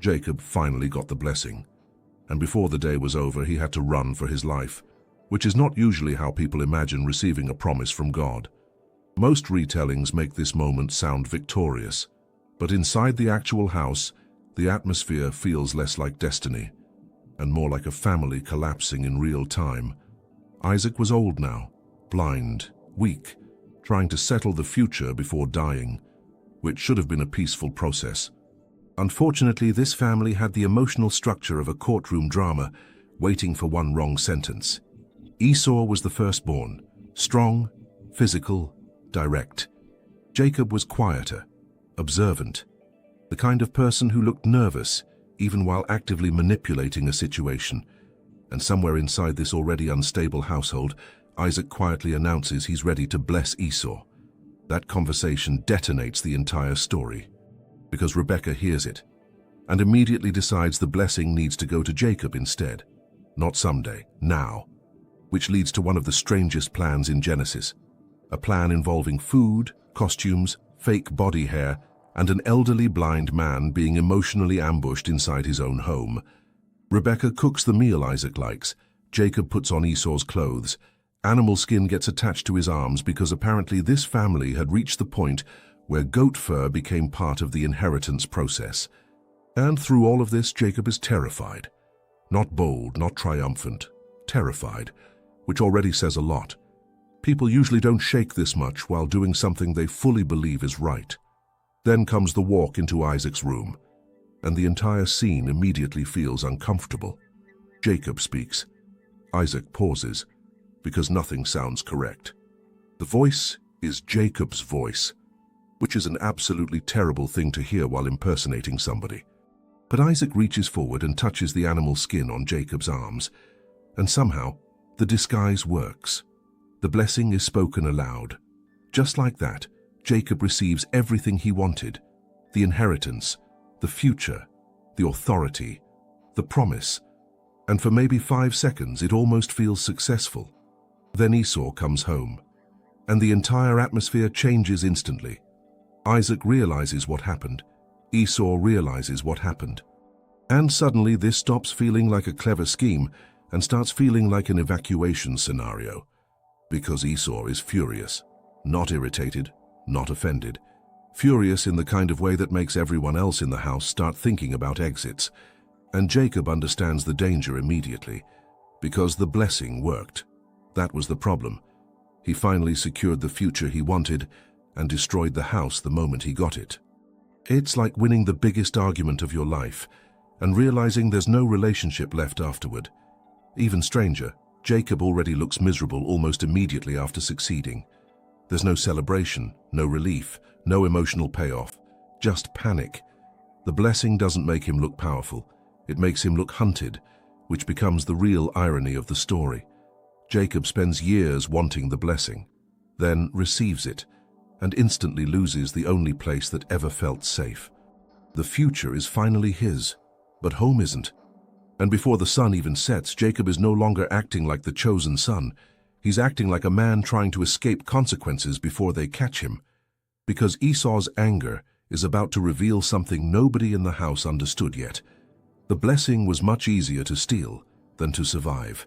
Jacob finally got the blessing, and before the day was over he had to run for his life, which is not usually how people imagine receiving a promise from God. Most retellings make this moment sound victorious, but inside the actual house, the atmosphere feels less like destiny, and more like a family collapsing in real time. Isaac was old now, blind, weak, trying to settle the future before dying, which should have been a peaceful process. Unfortunately, this family had the emotional structure of a courtroom drama, waiting for one wrong sentence. Esau was the firstborn, strong, physical, direct. Jacob was quieter, observant, the kind of person who looked nervous even while actively manipulating a situation. And somewhere inside this already unstable household, Isaac quietly announces he's ready to bless Esau. That conversation detonates the entire story, because Rebekah hears it and immediately decides the blessing needs to go to Jacob instead. Not someday, now. Which leads to one of the strangest plans in Genesis. A plan involving food, costumes, fake body hair, and an elderly blind man being emotionally ambushed inside his own home. Rebekah cooks the meal Isaac likes. Jacob puts on Esau's clothes. Animal skin gets attached to his arms because apparently this family had reached the point where goat fur became part of the inheritance process. And through all of this, Jacob is terrified. Not bold, not triumphant, terrified, which already says a lot. People usually don't shake this much while doing something they fully believe is right. Then comes the walk into Isaac's room, and the entire scene immediately feels uncomfortable. Jacob speaks. Isaac pauses, because nothing sounds correct. The voice is Jacob's voice, which is an absolutely terrible thing to hear while impersonating somebody. But Isaac reaches forward and touches the animal skin on Jacob's arms, and somehow the disguise works. The blessing is spoken aloud. Just like that, Jacob receives everything he wanted: the inheritance, the future, the authority, the promise. And for maybe 5 seconds it almost feels successful. Then Esau comes home, and the entire atmosphere changes instantly. Isaac realizes what happened. Esau realizes what happened. And suddenly this stops feeling like a clever scheme and starts feeling like an evacuation scenario. Because Esau is furious, not irritated, not offended. Furious in the kind of way that makes everyone else in the house start thinking about exits. And Jacob understands the danger immediately, because the blessing worked. That was the problem. He finally secured the future he wanted and destroyed the house the moment he got it. It's like winning the biggest argument of your life and realizing there's no relationship left afterward. Even stranger, Jacob already looks miserable almost immediately after succeeding. There's no celebration, no relief, no emotional payoff, just panic. The blessing doesn't make him look powerful. It makes him look hunted, which becomes the real irony of the story. Jacob spends years wanting the blessing, then receives it, and instantly loses the only place that ever felt safe. The future is finally his, but home isn't. And before the sun even sets, Jacob is no longer acting like the chosen son. He's acting like a man trying to escape consequences before they catch him. Because Esau's anger is about to reveal something nobody in the house understood yet. The blessing was much easier to steal than to survive.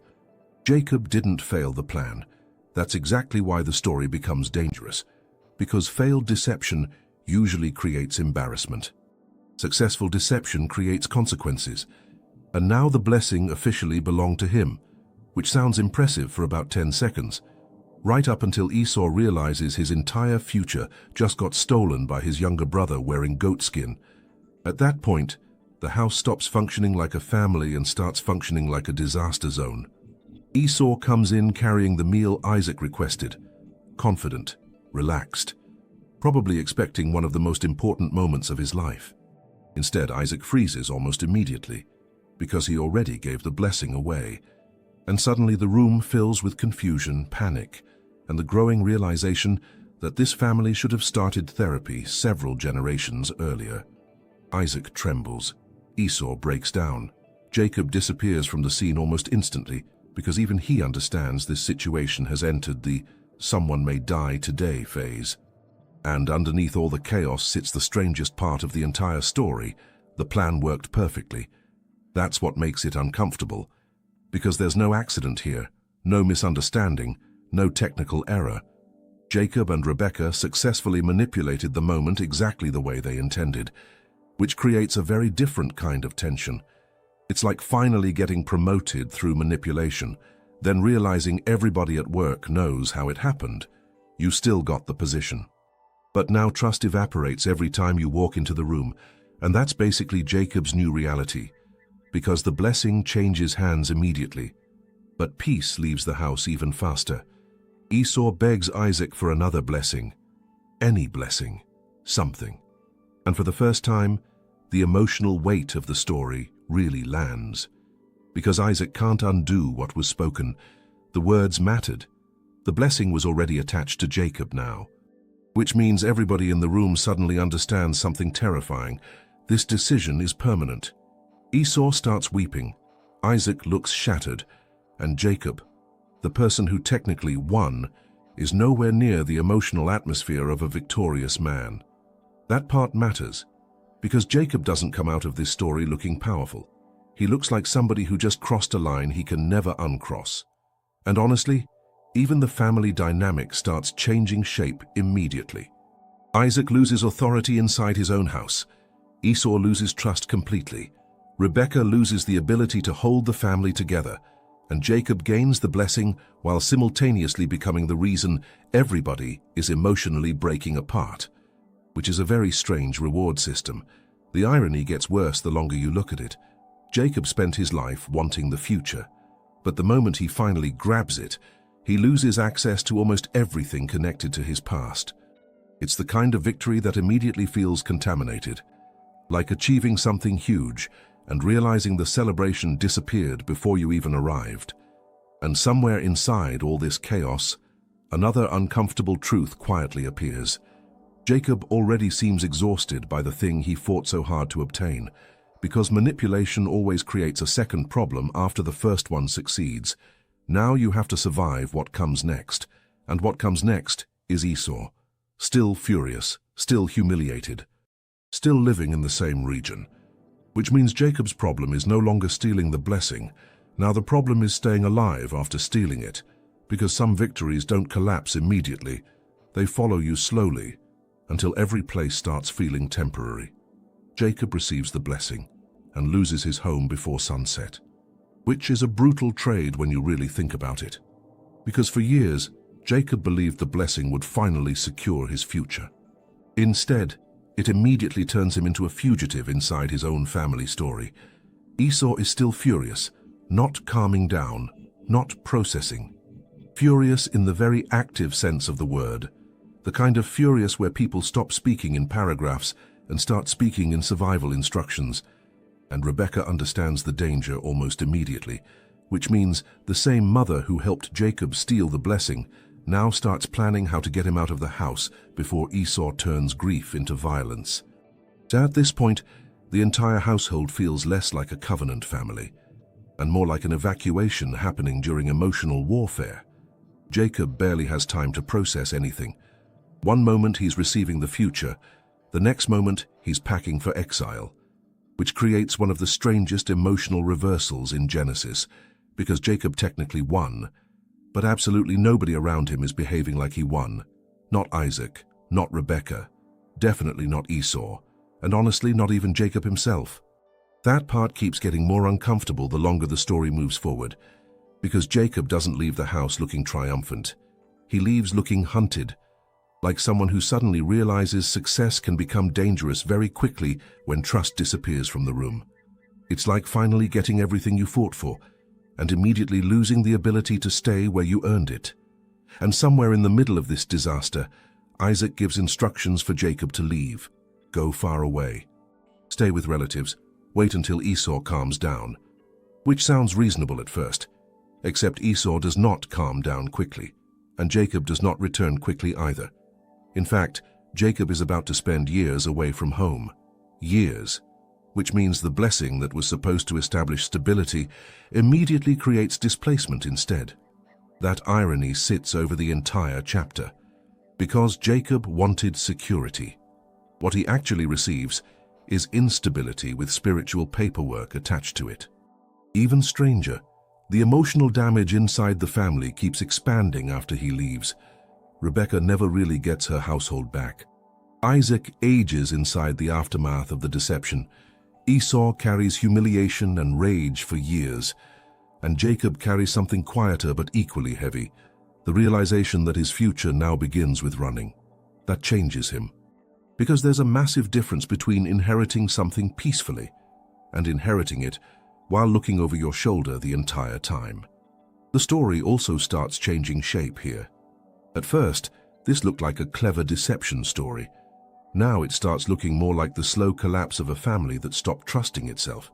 Jacob didn't fail the plan. That's exactly why the story becomes dangerous. Because failed deception usually creates embarrassment. Successful deception creates consequences. And now the blessing officially belonged to him, which sounds impressive for about 10 seconds, right up until Esau realizes his entire future just got stolen by his younger brother wearing goat skin. At that point, the house stops functioning like a family and starts functioning like a disaster zone. Esau comes in carrying the meal Isaac requested, confident, relaxed, probably expecting one of the most important moments of his life. Instead, Isaac freezes almost immediately, because he already gave the blessing away. And suddenly the room fills with confusion, panic, and the growing realization that this family should have started therapy several generations earlier. Isaac trembles. Esau breaks down. Jacob disappears from the scene almost instantly, because even he understands this situation has entered the "someone may die today" phase. And underneath all the chaos sits the strangest part of the entire story. The plan worked perfectly. That's what makes it uncomfortable, because there's no accident here, no misunderstanding, no technical error. Jacob and Rebecca successfully manipulated the moment exactly the way they intended, which creates a very different kind of tension. It's like finally getting promoted through manipulation, then realizing everybody at work knows how it happened. You still got the position. But now trust evaporates every time you walk into the room, and that's basically Jacob's new reality, because the blessing changes hands immediately. But peace leaves the house even faster. Esau begs Isaac for another blessing. Any blessing. Something. And for the first time, the emotional weight of the story really lands. Because Isaac can't undo what was spoken. The words mattered. The blessing was already attached to Jacob now. Which means everybody in the room suddenly understands something terrifying. This decision is permanent. Esau starts weeping. Isaac looks shattered. And Jacob, the person who technically won, is nowhere near the emotional atmosphere of a victorious man. That part matters, because Jacob doesn't come out of this story looking powerful. He looks like somebody who just crossed a line he can never uncross. And honestly, even the family dynamic starts changing shape immediately. Isaac loses authority inside his own house. Esau loses trust completely. Rebecca loses the ability to hold the family together, and Jacob gains the blessing while simultaneously becoming the reason everybody is emotionally breaking apart, which is a very strange reward system. The irony gets worse the longer you look at it. Jacob spent his life wanting the future, but the moment he finally grabs it, he loses access to almost everything connected to his past. It's the kind of victory that immediately feels contaminated, like achieving something huge and realizing the celebration disappeared before you even arrived. And somewhere inside all this chaos, another uncomfortable truth quietly appears. Jacob already seems exhausted by the thing he fought so hard to obtain, because manipulation always creates a second problem after the first one succeeds. Now you have to survive what comes next, and what comes next is Esau, still furious, still humiliated, still living in the same region. Which means Jacob's problem is no longer stealing the blessing. Now the problem is staying alive after stealing it, because some victories don't collapse immediately. They follow you slowly, until every place starts feeling temporary. Jacob receives the blessing and loses his home before sunset, which is a brutal trade when you really think about it. Because for years, Jacob believed the blessing would finally secure his future. Instead, it immediately turns him into a fugitive inside his own family story. Esau is still furious, not calming down, not processing. Furious in the very active sense of the word, the kind of furious where people stop speaking in paragraphs and start speaking in survival instructions. And Rebecca understands the danger almost immediately, which means the same mother who helped Jacob steal the blessing now starts planning how to get him out of the house before Esau turns grief into violence. At this point, the entire household feels less like a covenant family, and more like an evacuation happening during emotional warfare. Jacob barely has time to process anything. One moment he's receiving the future, the next moment he's packing for exile, which creates one of the strangest emotional reversals in Genesis, because Jacob technically won, but absolutely nobody around him is behaving like he won. Not Isaac, not Rebecca, definitely not Esau, and honestly not even Jacob himself. That part keeps getting more uncomfortable the longer the story moves forward, because Jacob doesn't leave the house looking triumphant. He leaves looking hunted, like someone who suddenly realizes success can become dangerous very quickly when trust disappears from the room. It's like finally getting everything you fought for, and immediately losing the ability to stay where you earned it. And somewhere in the middle of this disaster, Isaac gives instructions for Jacob to leave, go far away, stay with relatives, wait until Esau calms down. Which sounds reasonable at first, except Esau does not calm down quickly, and Jacob does not return quickly either. In fact, Jacob is about to spend years away from home. Years. Which means the blessing that was supposed to establish stability immediately creates displacement instead. That irony sits over the entire chapter. Because Jacob wanted security, what he actually receives is instability with spiritual paperwork attached to it. Even stranger, the emotional damage inside the family keeps expanding after he leaves. Rebecca never really gets her household back. Isaac ages inside the aftermath of the deception. Esau carries humiliation and rage for years, and Jacob carries something quieter but equally heavy, the realization that his future now begins with running. That changes him. Because there's a massive difference between inheriting something peacefully and inheriting it while looking over your shoulder the entire time. The story also starts changing shape here. At first, this looked like a clever deception story. Now it starts looking more like the slow collapse of a family that stopped trusting itself,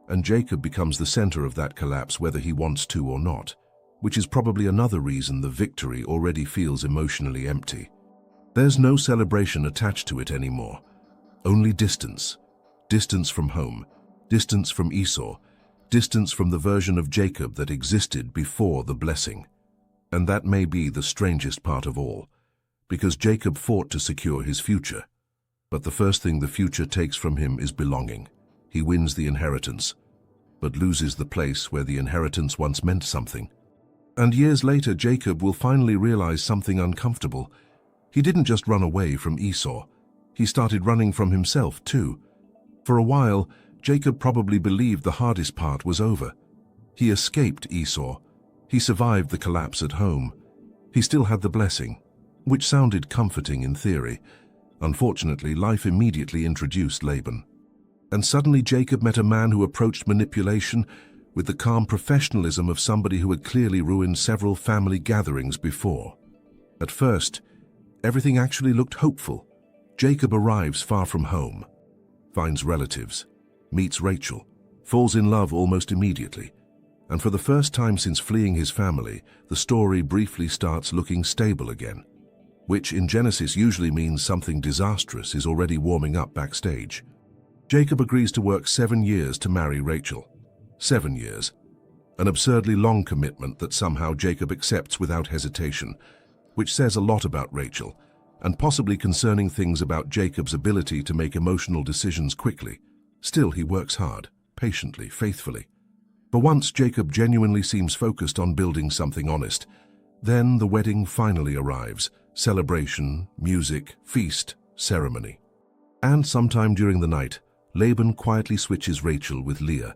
and Jacob becomes the center of that collapse whether he wants to or not, which is probably another reason the victory already feels emotionally empty. There's no celebration attached to it anymore. Only distance. Distance from home, distance from Esau, distance from the version of Jacob that existed before the blessing. And that may be the strangest part of all, because Jacob fought to secure his future. But the first thing the future takes from him is belonging. He wins the inheritance, but loses the place where the inheritance once meant something. And years later, Jacob will finally realize something uncomfortable. He didn't just run away from Esau. He started running from himself too. For a while, Jacob probably believed the hardest part was over. He escaped Esau. He survived the collapse at home. He still had the blessing, which sounded comforting in theory. Unfortunately, life immediately introduced Laban. And suddenly Jacob met a man who approached manipulation with the calm professionalism of somebody who had clearly ruined several family gatherings before. At first, everything actually looked hopeful. Jacob arrives far from home, finds relatives, meets Rachel, falls in love almost immediately. And for the first time since fleeing his family, the story briefly starts looking stable again, which in Genesis usually means something disastrous is already warming up backstage. Jacob agrees to work 7 years to marry Rachel. 7 years. An absurdly long commitment that somehow Jacob accepts without hesitation, which says a lot about Rachel, and possibly concerning things about Jacob's ability to make emotional decisions quickly. Still, he works hard, patiently, faithfully. For once, Jacob genuinely seems focused on building something honest. Then the wedding finally arrives. Celebration, music, feast, ceremony. And sometime during the night, Laban quietly switches Rachel with Leah,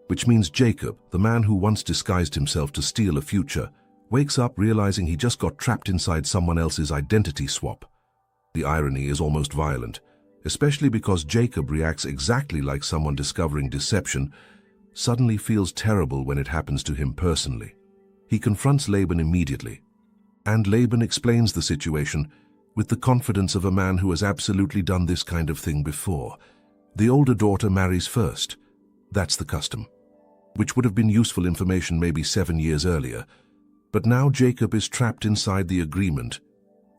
which means Jacob, the man who once disguised himself to steal a future, wakes up realizing he just got trapped inside someone else's identity swap. The irony is almost violent, especially because Jacob reacts exactly like someone discovering deception, suddenly feels terrible when it happens to him personally. He confronts Laban immediately, and Laban explains the situation with the confidence of a man who has absolutely done this kind of thing before. The older daughter marries first. That's the custom, which would have been useful information maybe 7 years earlier. But now Jacob is trapped inside the agreement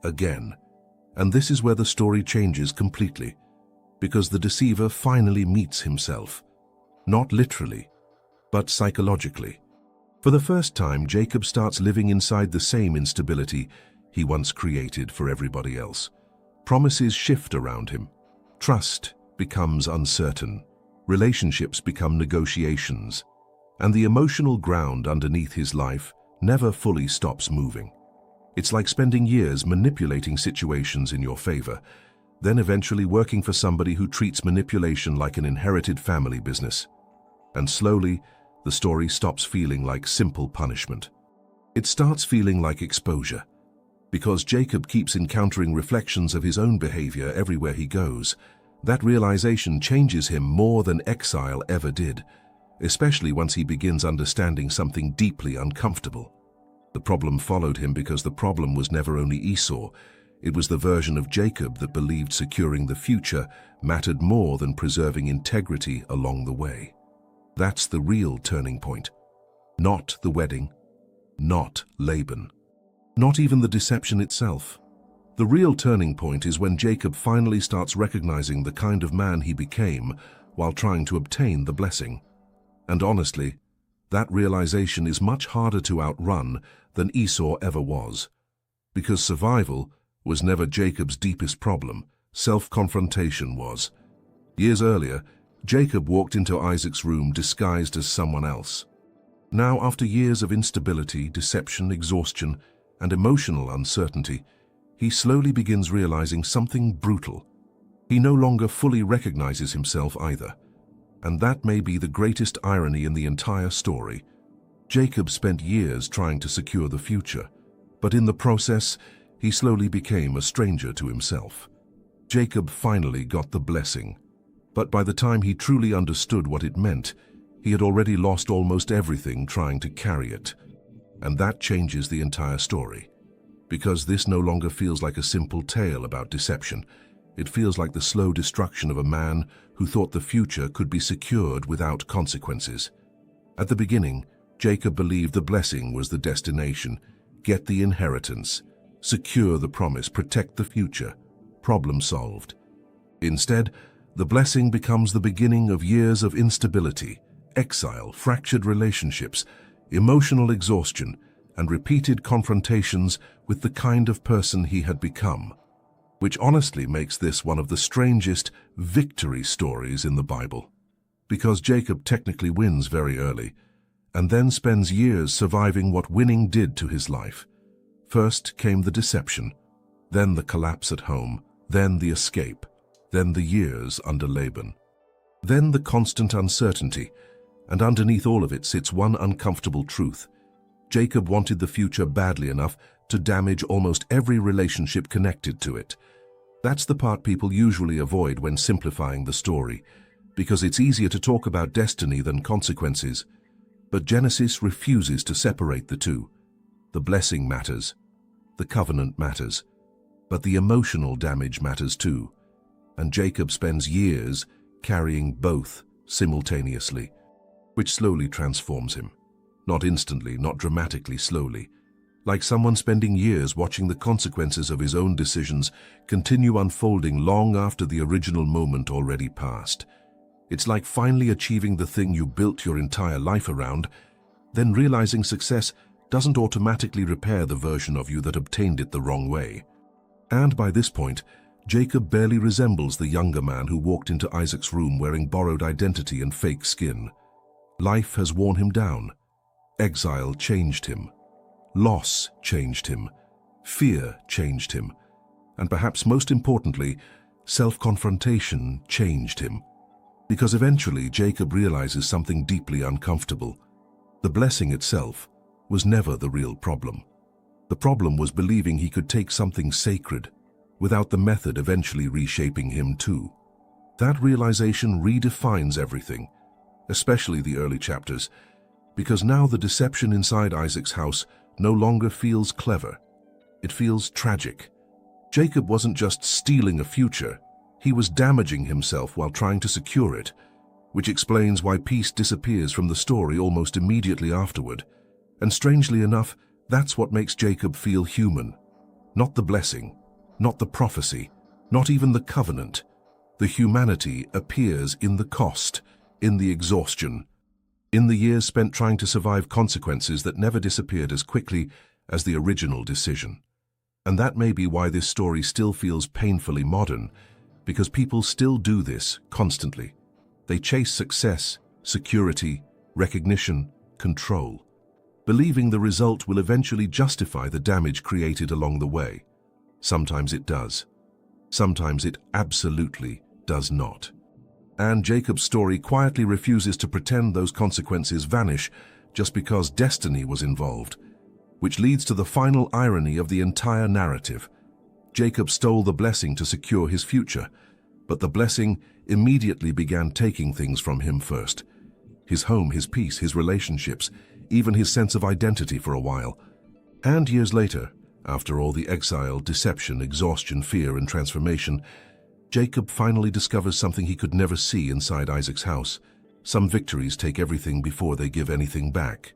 again. And this is where the story changes completely, because the deceiver finally meets himself. Not literally, but psychologically. For the first time, Jacob starts living inside the same instability he once created for everybody else. Promises shift around him. Trust becomes uncertain. Relationships become negotiations. And the emotional ground underneath his life never fully stops moving. It's like spending years manipulating situations in your favor, then eventually working for somebody who treats manipulation like an inherited family business. And slowly, the story stops feeling like simple punishment. It starts feeling like exposure, because Jacob keeps encountering reflections of his own behavior everywhere he goes. That realization changes him more than exile ever did, especially once he begins understanding something deeply uncomfortable. The problem followed him because the problem was never only Esau. It was the version of Jacob that believed securing the future mattered more than preserving integrity along the way. That's the real turning point. Not the wedding, not Laban, not even the deception itself. The real turning point is when Jacob finally starts recognizing the kind of man he became while trying to obtain the blessing. And honestly, that realization is much harder to outrun than Esau ever was. Because survival was never Jacob's deepest problem, self-confrontation was. Years earlier, Jacob walked into Isaac's room disguised as someone else. Now, after years of instability, deception, exhaustion, and emotional uncertainty, he slowly begins realizing something brutal. He no longer fully recognizes himself either. And that may be the greatest irony in the entire story. Jacob spent years trying to secure the future, but in the process, he slowly became a stranger to himself. Jacob finally got the blessing, but by the time he truly understood what it meant, he had already lost almost everything trying to carry it. And that changes the entire story, because this no longer feels like a simple tale about deception. It feels like the slow destruction of a man who thought the future could be secured without consequences. At the beginning, Jacob believed the blessing was the destination. Get the inheritance, secure the promise, protect the future. Problem solved. Instead, the blessing becomes the beginning of years of instability, exile, fractured relationships, emotional exhaustion, and repeated confrontations with the kind of person he had become, which honestly makes this one of the strangest victory stories in the Bible. Because Jacob technically wins very early, and then spends years surviving what winning did to his life. First came the deception, then the collapse at home, then the escape, then the years under Laban. Then the constant uncertainty, and underneath all of it sits one uncomfortable truth. Jacob wanted the future badly enough to damage almost every relationship connected to it. That's the part people usually avoid when simplifying the story, because it's easier to talk about destiny than consequences. But Genesis refuses to separate the two. The blessing matters, the covenant matters, but the emotional damage matters too. And Jacob spends years carrying both simultaneously, which slowly transforms him. Not instantly, not dramatically, slowly. Like someone spending years watching the consequences of his own decisions continue unfolding long after the original moment already passed. It's like finally achieving the thing you built your entire life around, then realizing success doesn't automatically repair the version of you that obtained it the wrong way. And by this point, Jacob barely resembles the younger man who walked into Isaac's room wearing borrowed identity and fake skin. Life has worn him down. Exile changed him. Loss changed him. Fear changed him. And perhaps most importantly, self-confrontation changed him. Because eventually Jacob realizes something deeply uncomfortable. The blessing itself was never the real problem. The problem was believing he could take something sacred without the method eventually reshaping him too. That realization redefines everything, especially the early chapters, because now the deception inside Isaac's house no longer feels clever. It feels tragic. Jacob wasn't just stealing a future, he was damaging himself while trying to secure it, which explains why peace disappears from the story almost immediately afterward. And strangely enough, that's what makes Jacob feel human. Not the blessing, not the prophecy, not even the covenant. The humanity appears in the cost, in the exhaustion, in the years spent trying to survive consequences that never disappeared as quickly as the original decision. And that may be why this story still feels painfully modern, because people still do this constantly. They chase success, security, recognition, control, believing the result will eventually justify the damage created along the way. Sometimes it does. Sometimes it absolutely does not. And Jacob's story quietly refuses to pretend those consequences vanish just because destiny was involved, which leads to the final irony of the entire narrative. Jacob stole the blessing to secure his future, but the blessing immediately began taking things from him first. His home, his peace, his relationships, even his sense of identity for a while. And years later, after all the exile, deception, exhaustion, fear, and transformation, Jacob finally discovers something he could never see inside Isaac's house. Some victories take everything before they give anything back.